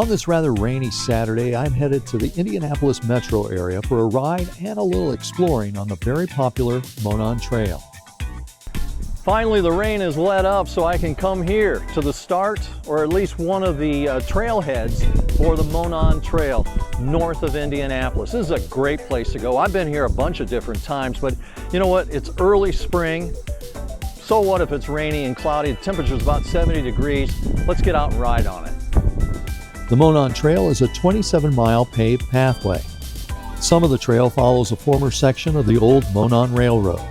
On this rather rainy Saturday, I'm headed to the Indianapolis metro area for a ride and a little exploring on the very popular Monon Trail. Finally, the rain has let up so I can come here to the start, or at least one of the trailheads for the Monon Trail north of Indianapolis. This is a great place to go. I've been here a bunch of different times, but you know what? It's early spring. So what if it's rainy and cloudy? The temperature's about 70 degrees. Let's get out and ride on it. The Monon Trail is a 27-mile paved pathway. Some of the trail follows a former section of the old Monon Railroad.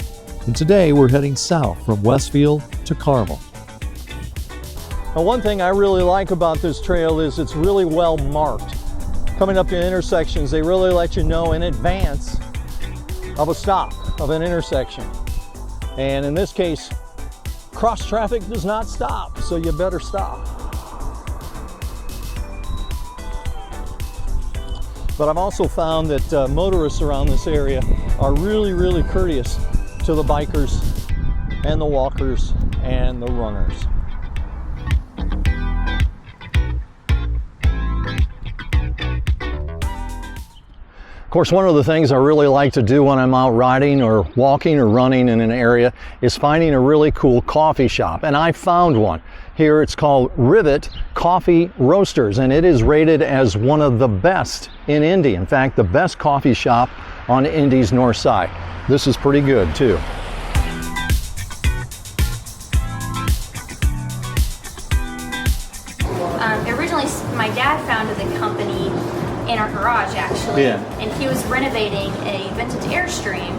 And today we're heading south from Westfield to Carmel. Now, one thing I really like about this trail is it's really well marked. Coming up to intersections, they really let you know in advance of a stop, of an intersection. And in this case, cross traffic does not stop, so you better stop. But I've also found that motorists around this area are really courteous to the bikers and the walkers and the runners. Of course, one of the things I really like to do when I'm out riding or walking or running in an area is finding a really cool coffee shop. And I found one. Here it's called Rivet Coffee Roasters, and it is rated as one of the best in Indy. In fact, the best coffee shop on Indy's north side. This is pretty good too. Originally, my dad founded the company in our garage, actually. Yeah. And he was renovating a vintage Airstream,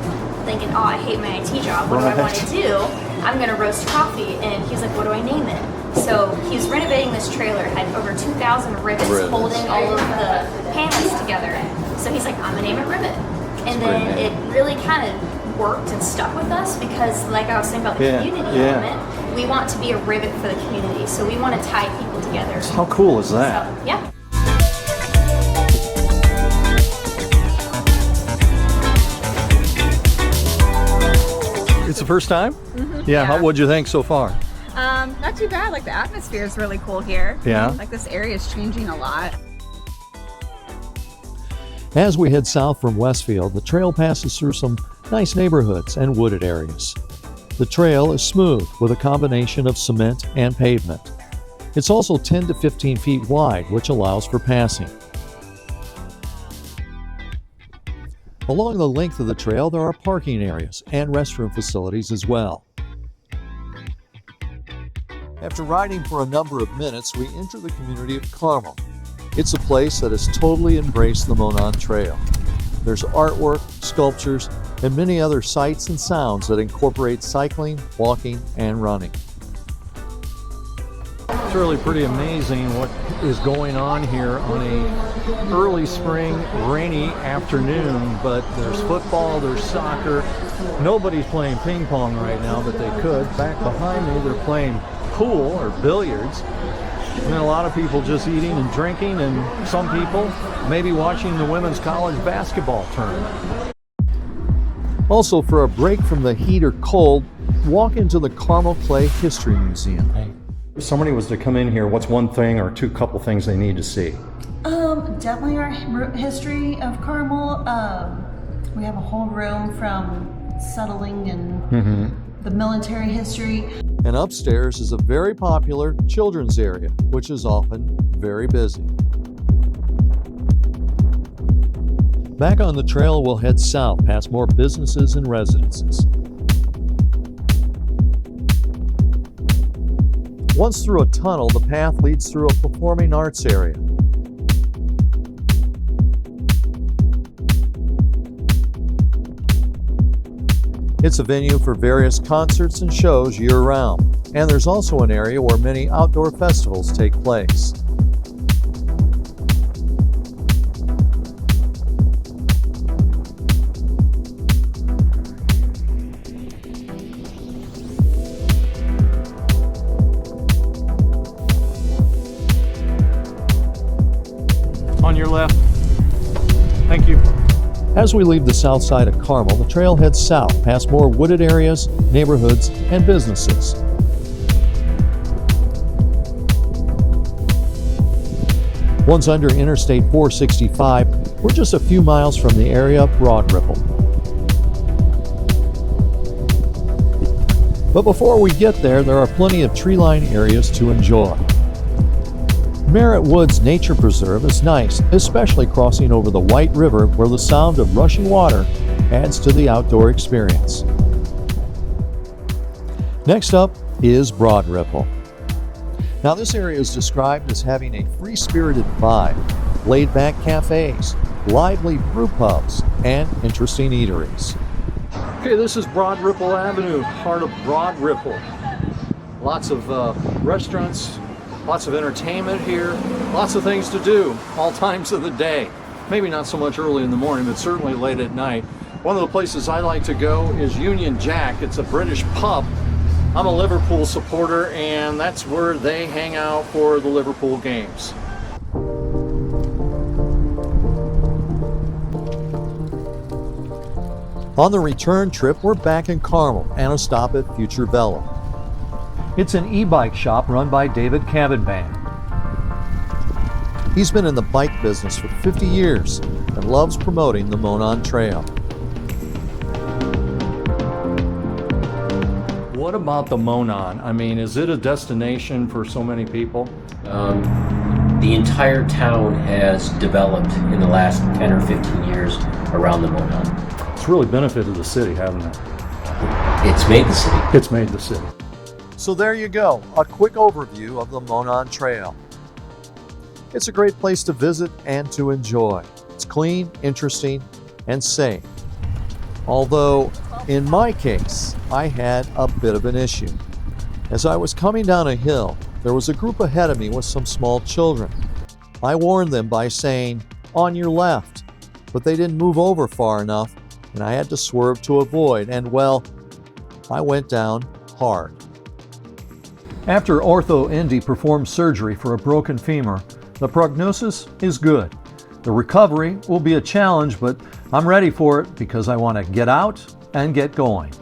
thinking, oh, I hate my IT job. What do I want to do? I'm going to roast coffee. And he's like, what do I name it? So he's renovating this trailer, had over 2,000 rivets holding all of the panels together. So he's like, I'm going to name it Rivet. And then it really kind of worked and stuck with us because, like I was saying about the community element, we want to be a rivet for the community. So we want to tie people together. How cool is that? So, yeah. It's the first time? Mm-hmm. Yeah. What'd you think so far? Not too bad. Like, the atmosphere is really cool here. Yeah. Like, this area is changing a lot. As we head south from Westfield, the trail passes through some nice neighborhoods and wooded areas. The trail is smooth with a combination of cement and pavement. It's also 10 to 15 feet wide, which allows for passing. Along the length of the trail, there are parking areas and restroom facilities as well. After riding for a number of minutes, we enter the community of Carmel. It's a place that has totally embraced the Monon Trail. There's artwork, sculptures, and many other sights and sounds that incorporate cycling, walking, and running. It's really pretty amazing what is going on here on a early spring rainy afternoon, but there's football, there's soccer. Nobody's playing ping pong right now, but they could. Back behind me, they're playing pool or billiards. And then a lot of people just eating and drinking, and some people maybe watching the women's college basketball tournament. Also, for a break from the heat or cold, walk into the Carmel Clay History Museum. If somebody was to come in here, what's one thing or couple things they need to see? Definitely our history of Carmel. We have a whole room from settling and the military history. And upstairs is a very popular children's area, which is often very busy. Back on the trail, we'll head south past more businesses and residences. Once through a tunnel, the path leads through a performing arts area. It's a venue for various concerts and shows year-round, and there's also an area where many outdoor festivals take place. On your left. Thank you. As we leave the south side of Carmel, the trail heads south past more wooded areas, neighborhoods, and businesses. One's under Interstate 465. We're just a few miles from the area of Broad Ripple. But before we get there are plenty of tree-lined areas to enjoy. Merritt Woods Nature Preserve is nice, especially crossing over the White River where the sound of rushing water adds to the outdoor experience. Next up is Broad Ripple. Now this area is described as having a free-spirited vibe, laid-back cafes, lively brew pubs, and interesting eateries. Okay, this is Broad Ripple Avenue, heart of Broad Ripple. Lots of restaurants, lots of entertainment here, lots of things to do, all times of the day. Maybe not so much early in the morning, but certainly late at night. One of the places I like to go is Union Jack. It's a British pub. I'm a Liverpool supporter, and that's where they hang out for the Liverpool games. On the return trip, we're back in Carmel and a stop at Future Velo. It's an e-bike shop run by David Cavenband. He's been in the bike business for 50 years and loves promoting the Monon Trail. What about the Monon? I mean, is it a destination for so many people? The entire town has developed in the last 10 or 15 years around the Monon. It's really benefited the city, hasn't it? It's made the city. It's made the city. So there you go, a quick overview of the Monon Trail. It's a great place to visit and to enjoy. It's clean, interesting, and safe. Although, in my case, I had a bit of an issue. As I was coming down a hill, there was a group ahead of me with some small children. I warned them by saying, "On your left," but they didn't move over far enough, and I had to swerve to avoid, and well, I went down hard. After Ortho-Indy performed surgery for a broken femur, the prognosis is good. The recovery will be a challenge, but I'm ready for it because I want to get out and get going.